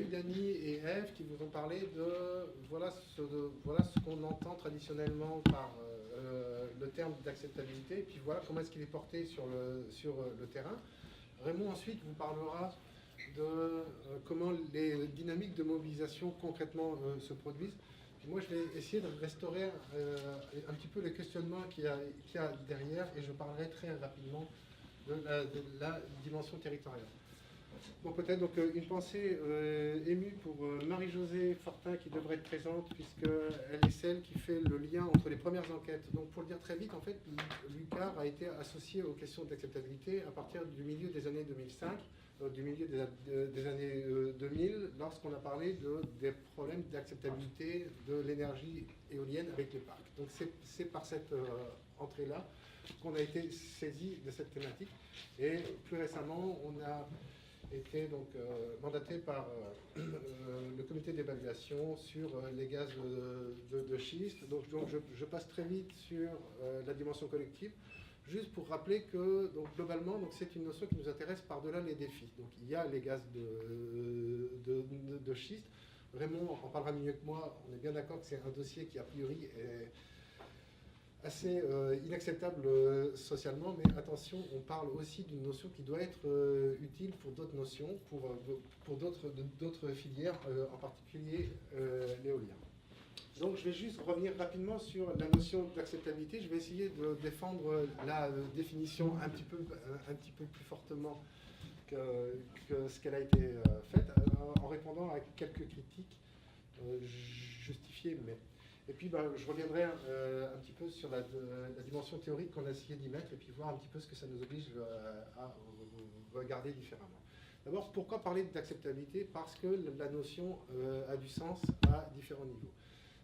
Dany et Ève qui vous ont parlé de voilà ce qu'on entend traditionnellement par le terme d'acceptabilité, et puis voilà comment est-ce qu'il est porté sur le terrain. Raymond ensuite vous parlera de comment les dynamiques de mobilisation concrètement se produisent. Puis moi je vais essayer de restaurer un petit peu les questionnements qu'il y a derrière, et je parlerai très rapidement de la dimension territoriale. Bon, peut-être donc une pensée émue pour Marie-Josée Fortin qui devrait être présente, puisqu'elle est celle qui fait le lien entre les premières enquêtes. Donc pour le dire très vite, en fait, l'UQAR a été associé aux questions d'acceptabilité à partir du milieu des années 2005, du milieu des années 2000, lorsqu'on a parlé des problèmes d'acceptabilité de l'énergie éolienne avec les parcs. Donc c'est par cette entrée-là qu'on a été saisi de cette thématique. Et plus récemment, on a été donc mandaté par le comité d'évaluation sur les gaz de schiste. Donc je passe très vite sur la dimension collective, juste pour rappeler que donc, globalement, c'est une notion qui nous intéresse par-delà les défis. Donc il y a les gaz de schiste. Raymond en parlera mieux que moi. On est bien d'accord que c'est un dossier qui a priori est assez inacceptable socialement, mais attention, on parle aussi d'une notion qui doit être utile pour d'autres notions, pour d'autres filières, en particulier l'éolien. Donc je vais juste revenir rapidement sur la notion d'acceptabilité. Je vais essayer de défendre la définition un petit peu plus fortement que ce qu'elle a été faite, en répondant à quelques critiques justifiées, mais... Et puis je reviendrai un petit peu sur la dimension théorique qu'on a essayé d'y mettre, et puis voir un petit peu ce que ça nous oblige à regarder différemment. D'abord, pourquoi parler d'acceptabilité? Parce que la notion a du sens à différents niveaux.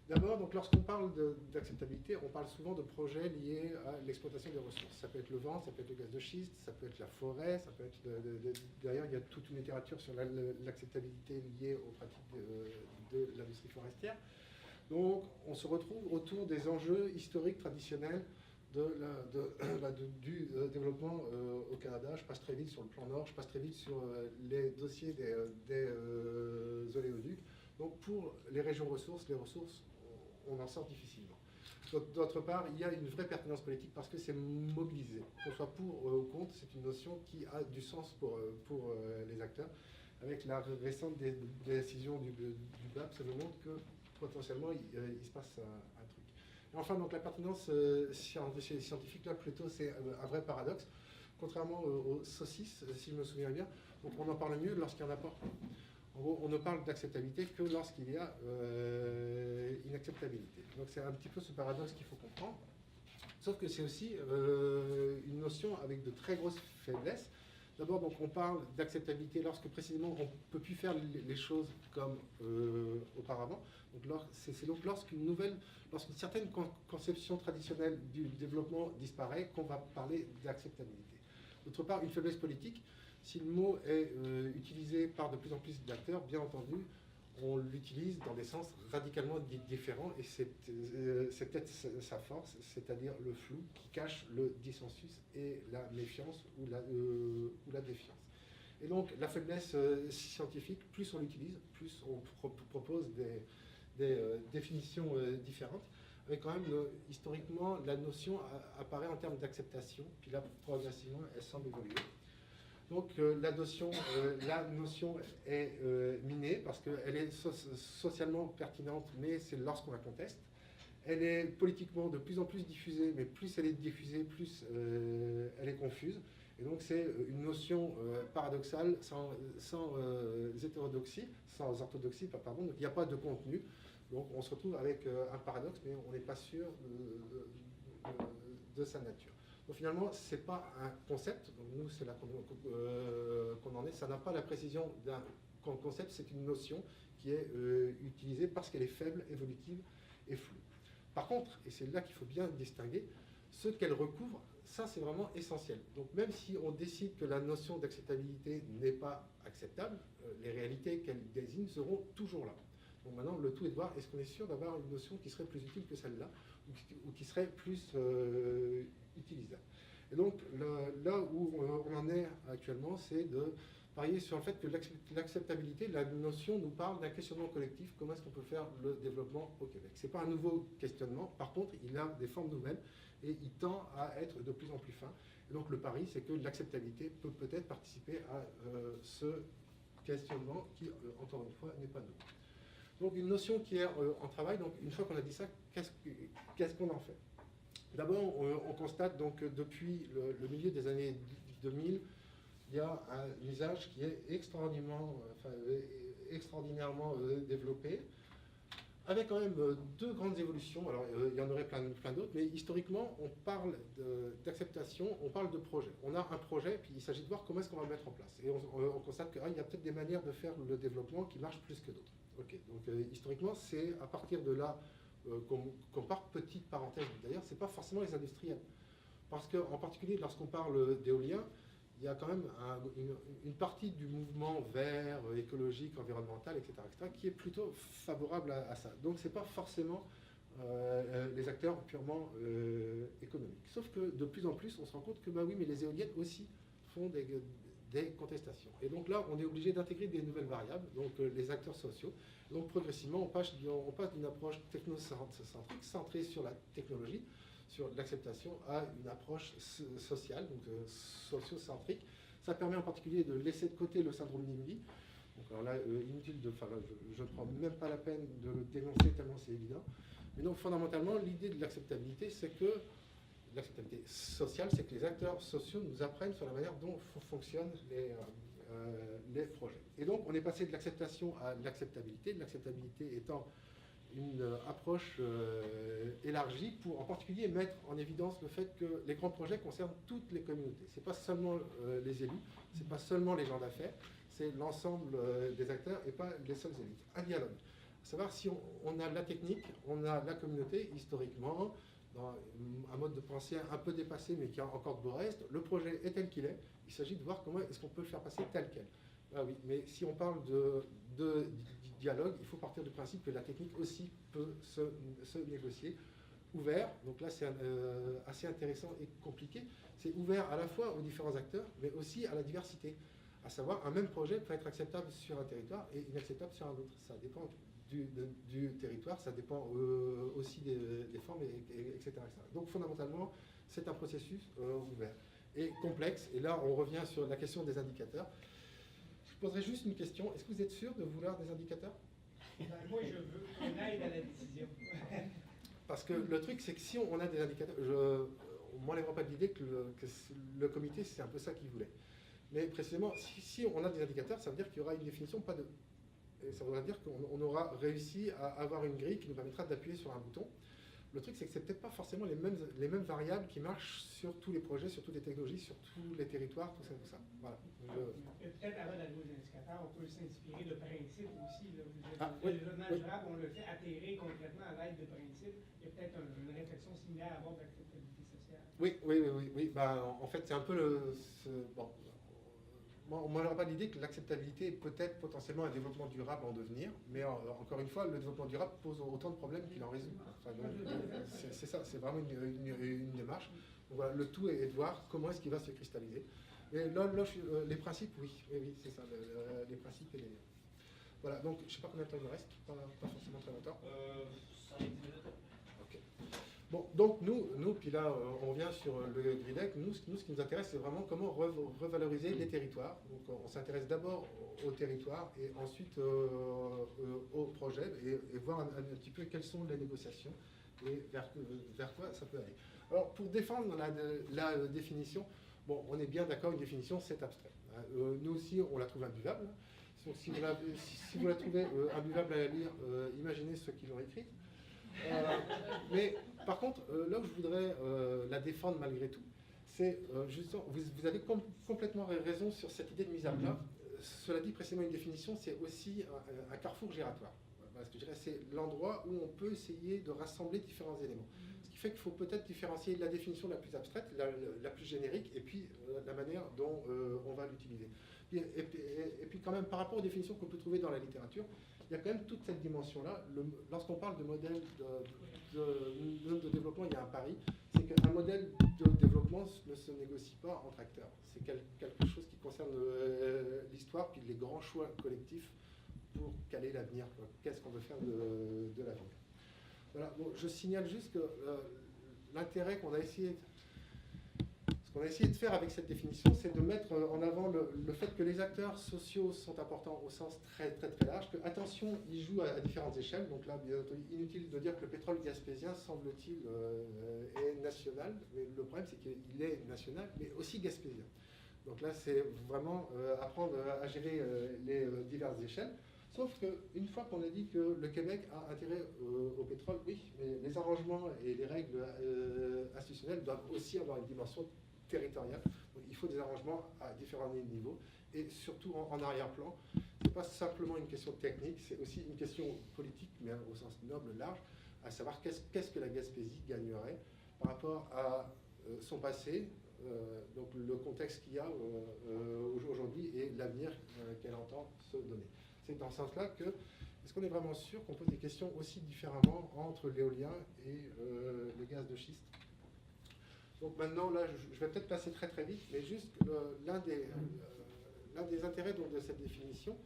D'abord, donc, lorsqu'on parle d'acceptabilité, on parle souvent de projets liés à l'exploitation des ressources. Ça peut être le vent, ça peut être le gaz de schiste, ça peut être la forêt, ça peut être... D'ailleurs, il y a toute une littérature sur l'acceptabilité liée aux pratiques de l'industrie forestière. Donc, on se retrouve autour des enjeux historiques traditionnels du développement au Canada. Je passe très vite sur le plan Nord, je passe très vite sur les dossiers des oléoducs. Donc, pour les régions ressources, on en sort difficilement. D'autre part, il y a une vraie pertinence politique parce que c'est mobilisé. Qu'on soit pour ou contre, c'est une notion qui a du sens pour les acteurs. Avec la récente décision du BAP, ça nous montre que potentiellement, il se passe un truc. Et enfin, donc, la pertinence scientifique, là, plutôt, c'est un vrai paradoxe. Contrairement aux saucisses, si je me souviens bien, donc on en parle mieux lorsqu'il n'y en a pas. En gros, on ne parle d'acceptabilité que lorsqu'il y a inacceptabilité. Donc, c'est un petit peu ce paradoxe qu'il faut comprendre. Sauf que c'est aussi une notion avec de très grosses faiblesses. D'abord, donc, on parle d'acceptabilité lorsque précisément on ne peut plus faire les choses comme auparavant. C'est donc lorsqu'une certaine conception traditionnelle du développement disparaît qu'on va parler d'acceptabilité. D'autre part, une faiblesse politique. Si le mot est utilisé par de plus en plus d'acteurs, bien entendu, on l'utilise dans des sens radicalement différents, et c'est peut-être sa force, c'est-à-dire le flou qui cache le dissensus et la méfiance ou la défiance. Et donc la faiblesse scientifique, plus on l'utilise, plus on propose des définitions différentes, avec quand même historiquement la notion apparaît en termes d'acceptation, puis là progressivement elle semble évoluer. Donc la notion est minée parce qu'elle est socialement pertinente, mais c'est lorsqu'on la conteste. Elle est politiquement de plus en plus diffusée, mais plus elle est diffusée, plus elle est confuse. Et donc c'est une notion paradoxale, sans orthodoxie, pardon. Donc il n'y a pas de contenu. Donc on se retrouve avec un paradoxe, mais on n'est pas sûr de sa nature. Donc finalement, ce n'est pas un concept, donc nous c'est là qu'on en est, ça n'a pas la précision d'un concept, c'est une notion qui est utilisée parce qu'elle est faible, évolutive et floue. Par contre, et c'est là qu'il faut bien distinguer, ce qu'elle recouvre, ça c'est vraiment essentiel. Donc même si on décide que la notion d'acceptabilité n'est pas acceptable, les réalités qu'elle désigne seront toujours là. Donc maintenant, le tout est de voir, est-ce qu'on est sûr d'avoir une notion qui serait plus utile que celle-là, ou qui serait plus utilisable. Et donc, là où on en est actuellement, c'est de parier sur le fait que l'acceptabilité, la notion nous parle d'un questionnement collectif, comment est-ce qu'on peut faire le développement au Québec. Ce n'est pas un nouveau questionnement, par contre, il a des formes nouvelles et il tend à être de plus en plus fin. Et donc le pari, c'est que l'acceptabilité peut peut-être participer à ce questionnement qui, encore une fois, n'est pas nouveau. Donc une notion qui est en travail, donc une fois qu'on a dit ça, qu'est-ce qu'on en fait? D'abord, on constate donc que depuis le milieu des années 2000, il y a un usage qui est extraordinairement développé, avec quand même deux grandes évolutions. Alors, il y en aurait plein d'autres, mais historiquement, on parle d'acceptation, on parle de projet. On a un projet, puis il s'agit de voir comment est-ce qu'on va le mettre en place. Et on constate qu'il y a peut-être des manières de faire le développement qui marchent plus que d'autres. Ok, donc historiquement, c'est à partir de là qu'on part, petite parenthèse. D'ailleurs, ce n'est pas forcément les industriels. Parce qu'en particulier, lorsqu'on parle d'éolien, il y a quand même une partie du mouvement vert, écologique, environnemental, etc., qui est plutôt favorable à ça. Donc ce n'est pas forcément les acteurs purement économiques. Sauf que de plus en plus, on se rend compte que bah oui, mais les éoliennes aussi font des contestations. Et donc là, on est obligé d'intégrer des nouvelles variables, donc les acteurs sociaux. Donc progressivement, on passe d'une approche technocentrique, centrée sur la technologie, sur l'acceptation, à une approche sociale, donc socio-centrique. Ça permet en particulier de laisser de côté le syndrome NIMBY. Donc alors là, inutile de, je ne prends même pas la peine de le dénoncer tellement c'est évident. Mais donc fondamentalement, l'idée de l'acceptabilité, c'est que l'acceptabilité sociale, c'est que les acteurs sociaux nous apprennent sur la manière dont fonctionnent les projets. Et donc on est passé de l'acceptation à l'acceptabilité, l'acceptabilité étant une approche élargie pour en particulier mettre en évidence le fait que les grands projets concernent toutes les communautés. Ce n'est pas seulement les élus, ce n'est pas seulement les gens d'affaires, c'est l'ensemble des acteurs et pas les seules élites. Un dialogue. À savoir si on a la technique, on a la communauté, historiquement, dans un mode de pensée un peu dépassé mais qui a encore de beaux restes, le projet est tel qu'il est, il s'agit de voir comment est-ce qu'on peut le faire passer tel quel. Ah oui, mais si on parle de dialogue, il faut partir du principe que la technique aussi peut se négocier. Ouvert, donc là c'est assez intéressant et compliqué, c'est ouvert à la fois aux différents acteurs, mais aussi à la diversité. À savoir, un même projet peut être acceptable sur un territoire et inacceptable sur un autre. Ça dépend du territoire, ça dépend aussi des formes, etc., etc. Donc fondamentalement, c'est un processus ouvert et complexe. Et là, on revient sur la question des indicateurs. Je poserai juste une question. Est-ce que vous êtes sûr de vouloir des indicateurs? Moi, je veux qu'on aide à la décision. Parce que le truc, c'est que si on a des indicateurs, on ne m'enlèvera pas de l'idée que le comité, c'est un peu ça qu'il voulait. Mais précisément, si on a des indicateurs, ça veut dire qu'il y aura une définition, pas deux. Et ça voudra dire qu'on aura réussi à avoir une grille qui nous permettra d'appuyer sur un bouton. Le truc, c'est que c'est peut-être pas forcément les mêmes variables qui marchent sur tous les projets, sur toutes les technologies, sur tous les territoires, tout ça. Voilà. Peut-être avant d'arriver aux indicateurs, on peut s'inspirer de principes aussi. Oui, le développement durable, on le fait atterrir concrètement à l'aide de principes. Il y a peut-être une réflexion similaire à avoir d'acceptabilité sociale. Oui. Ben, en fait, c'est un peu bon. Moi, je n'aurais pas l'idée que l'acceptabilité est peut-être potentiellement un développement durable en devenir, mais encore une fois, le développement durable pose autant de problèmes qu'il en résout. Enfin, c'est ça, c'est vraiment une démarche. Donc, voilà, le tout est de voir comment est-ce qu'il va se cristalliser. Et là, les principes, oui, c'est ça, les principes et les... Voilà, donc je ne sais pas combien de temps il me reste, pas forcément très longtemps. 5 minutes. Ok. Bon, donc nous, puis là, on revient sur le GRIDEC. Nous, ce qui nous intéresse, c'est vraiment comment revaloriser les territoires. Donc, on s'intéresse d'abord aux territoires et ensuite aux projets et voir un petit peu quelles sont les négociations et vers quoi ça peut aller. Alors, pour défendre la définition, bon, on est bien d'accord, une définition, c'est abstrait. Nous aussi, on la trouve imbuvable. Donc, si vous la trouvez imbuvable à la lire, imaginez ceux qui l'ont écrite. Mais par contre, là où je voudrais la défendre malgré tout, c'est justement, vous avez complètement raison sur cette idée de mise à plat. Cela dit, précisément, une définition, c'est aussi un carrefour gératoire. Voilà ce que je dirais, c'est l'endroit où on peut essayer de rassembler différents éléments. Ce qui fait qu'il faut peut-être différencier la définition la plus abstraite, la plus générique, et puis la manière dont on va l'utiliser. Et puis quand même, par rapport aux définitions qu'on peut trouver dans la littérature, il y a quand même toute cette dimension-là. Lorsqu'on parle de modèle de développement, il y a un pari, c'est qu'un modèle de développement ne se négocie pas entre acteurs. C'est quelque chose qui concerne l'histoire histoires, puis les grands choix collectifs pour caler l'avenir. Qu'est-ce qu'on veut faire de l'avenir? Voilà. Bon, je signale juste que l'intérêt qu'on a essayé de faire avec cette définition, c'est de mettre en avant le fait que les acteurs sociaux sont importants au sens très très très large, que attention, ils jouent à différentes échelles. Donc là, bien entendu, inutile de dire que le pétrole gaspésien, semble-t-il, est national. Mais le problème, c'est qu'il est national, mais aussi gaspésien. Donc là, c'est vraiment apprendre à gérer les diverses échelles. Sauf qu'une fois qu'on a dit que le Québec a intérêt au pétrole, oui, mais les arrangements et les règles institutionnelles doivent aussi avoir une dimension territoriale. Donc, il faut des arrangements à différents niveaux et surtout en arrière-plan. Ce n'est pas simplement une question technique, c'est aussi une question politique, mais au sens noble, large, à savoir qu'est-ce que la Gaspésie gagnerait par rapport à son passé, donc le contexte qu'il y a aujourd'hui et l'avenir qu'elle entend se donner. C'est dans ce sens-là que, est-ce qu'on est vraiment sûr qu'on pose des questions aussi différemment entre l'éolien et le gaz de schiste? Donc maintenant, là, je vais peut-être passer très très vite, mais juste l'un des intérêts donc, de cette définition,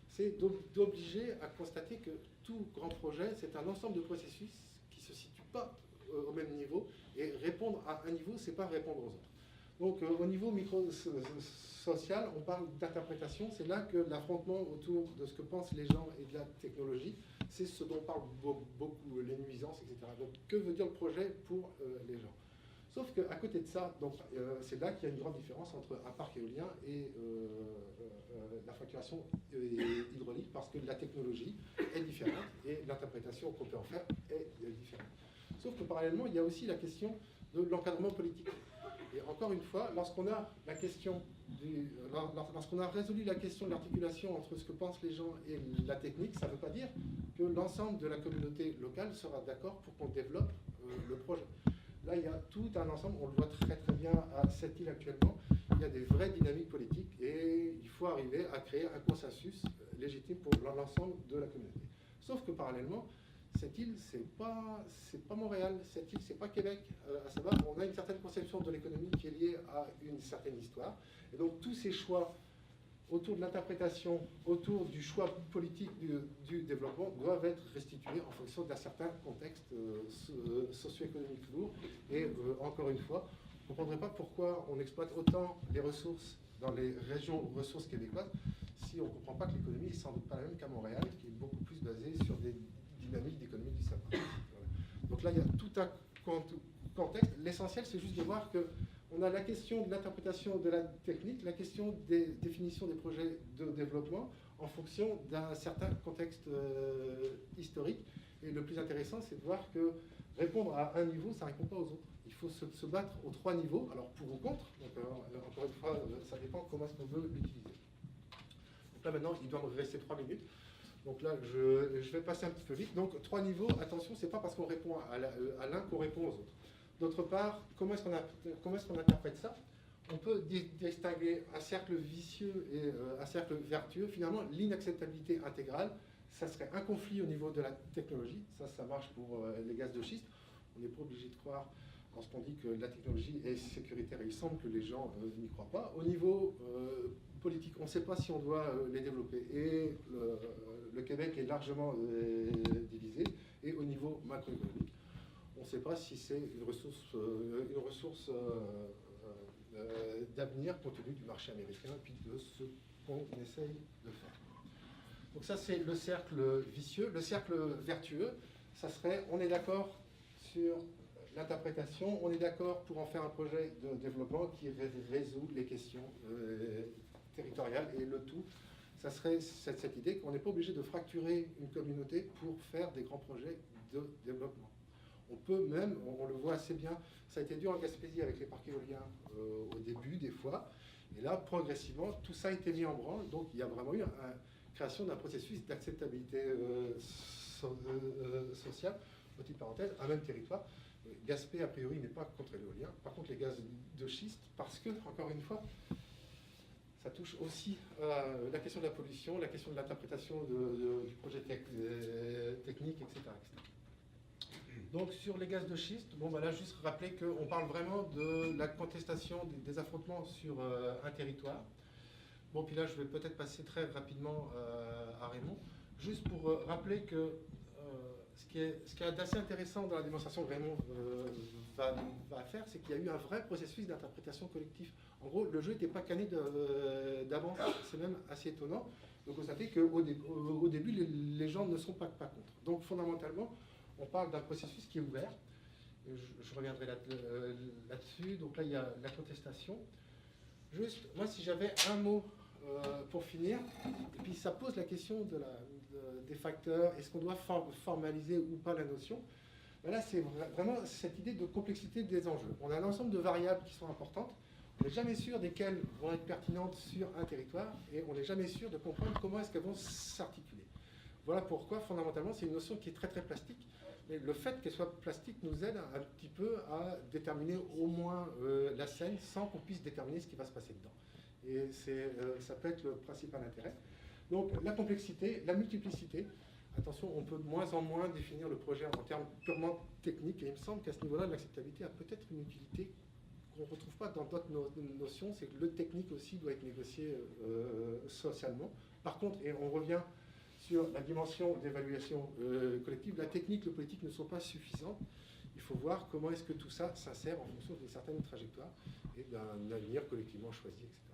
c'est d'obliger à constater que tout grand projet, c'est un ensemble de processus qui ne se situent pas au même niveau, et répondre à un niveau, ce n'est pas répondre aux autres. Donc au niveau micro-social, on parle d'interprétation, c'est là que l'affrontement autour de ce que pensent les gens et de la technologie, c'est ce dont parle beaucoup, les nuisances, etc. Donc que veut dire le projet pour les gens? Sauf qu'à côté de ça, c'est là qu'il y a une grande différence entre un parc éolien et la fracturation hydraulique, parce que la technologie est différente et l'interprétation qu'on peut en faire est différente. Sauf que parallèlement, il y a aussi la question de l'encadrement politique. Et encore une fois, lorsqu'on a résolu la question de l'articulation entre ce que pensent les gens et la technique, ça ne veut pas dire que l'ensemble de la communauté locale sera d'accord pour qu'on développe le projet. Là, il y a tout un ensemble, on le voit très très bien à cette île actuellement, il y a des vraies dynamiques politiques et il faut arriver à créer un consensus légitime pour l'ensemble de la communauté. Sauf que parallèlement, cette île, c'est pas Montréal, cette île, c'est pas Québec. À savoir, on a une certaine conception de l'économie qui est liée à une certaine histoire. Et donc tous ces choix autour de l'interprétation, autour du choix politique du développement, doivent être restitués en fonction d'un certain contexte socio-économique lourd. Et encore une fois, on ne comprendrait pas pourquoi on exploite autant les ressources dans les régions ressources québécoises si on ne comprend pas que l'économie est sans doute pas la même qu'à Montréal, qui est beaucoup plus basée sur des dynamiques d'économie du savoir. Voilà. Donc là, il y a tout un contexte. L'essentiel, c'est juste de voir que on a la question de l'interprétation de la technique, la question des définitions des projets de développement en fonction d'un certain contexte historique. Et le plus intéressant, c'est de voir que répondre à un niveau, ça ne répond pas aux autres. Il faut se battre aux trois niveaux, alors pour ou contre. Donc, encore une fois, ça dépend comment est-ce qu'on veut l'utiliser. Donc là, maintenant, il doit me rester 3 minutes. Donc là, je vais passer un petit peu vite. Donc, 3 niveaux, attention, ce n'est pas parce qu'on répond à l'un qu'on répond aux autres. D'autre part, comment est-ce qu'on interprète ça? On peut distinguer un cercle vicieux et un cercle vertueux. Finalement, l'inacceptabilité intégrale, ça serait un conflit au niveau de la technologie. Ça marche pour les gaz de schiste. On n'est pas obligé de croire lorsqu'on dit que la technologie est sécuritaire. Il semble que les gens n'y croient pas. Au niveau politique, on ne sait pas si on doit les développer. Et le Québec est largement divisé. Et au niveau macroéconomique, on ne sait pas si c'est une ressource d'avenir compte tenu du marché américain et puis de ce qu'on essaye de faire. Donc ça, c'est le cercle vicieux. Le cercle vertueux, ça serait, on est d'accord sur l'interprétation, on est d'accord pour en faire un projet de développement qui résout les questions territoriales, et le tout, ça serait cette idée qu'on n'est pas obligé de fracturer une communauté pour faire des grands projets de développement. On peut même, on le voit assez bien, ça a été dur en Gaspésie avec les parcs éoliens au début des fois, et là progressivement tout ça a été mis en branle, donc il y a vraiment eu la création d'un processus d'acceptabilité sociale. Petite parenthèse, un même territoire. Gaspé, a priori, n'est pas contre l'éolien. Par contre, les gaz de schiste, parce que, encore une fois, ça touche aussi la question de la pollution, la question de l'interprétation du projet technique, etc., Donc, sur les gaz de schiste, bon, là, juste rappeler qu'on parle vraiment de la contestation des affrontements sur un territoire. Bon, puis là, je vais peut-être passer très rapidement à Raymond, juste pour rappeler que ce qui est d'assez intéressant dans la démonstration que Raymond va faire, c'est qu'il y a eu un vrai processus d'interprétation collective. En gros, le jeu n'était pas canné d'avance, c'est même assez étonnant. Donc, vous constatez qu'au début, les gens ne sont pas contre. Donc, fondamentalement, on parle d'un processus qui est ouvert. Je reviendrai là-dessus. Donc là, il y a la contestation. Juste, moi, si j'avais un mot pour finir, et puis ça pose la question des facteurs, est-ce qu'on doit formaliser ou pas la notion? Ben là, c'est vraiment cette idée de complexité des enjeux. On a un ensemble de variables qui sont importantes, on n'est jamais sûr desquelles vont être pertinentes sur un territoire, et on n'est jamais sûr de comprendre comment est-ce qu'elles vont s'articuler. Voilà pourquoi, fondamentalement, c'est une notion qui est très très plastique. Mais le fait qu'elle soit plastique nous aide un petit peu à déterminer au moins la scène sans qu'on puisse déterminer ce qui va se passer dedans. Et ça peut être le principal intérêt. Donc la complexité, la multiplicité. Attention, on peut de moins en moins définir le projet en termes purement techniques. Et il me semble qu'à ce niveau-là, l'acceptabilité a peut-être une utilité qu'on ne retrouve pas dans d'autres notions. C'est que le technique aussi doit être négocié socialement. Par contre, et on revient sur la dimension d'évaluation collective, la technique, le politique ne sont pas suffisants. Il faut voir comment est-ce que tout ça s'insère en fonction d'une certaine trajectoire et d'un avenir collectivement choisi, etc.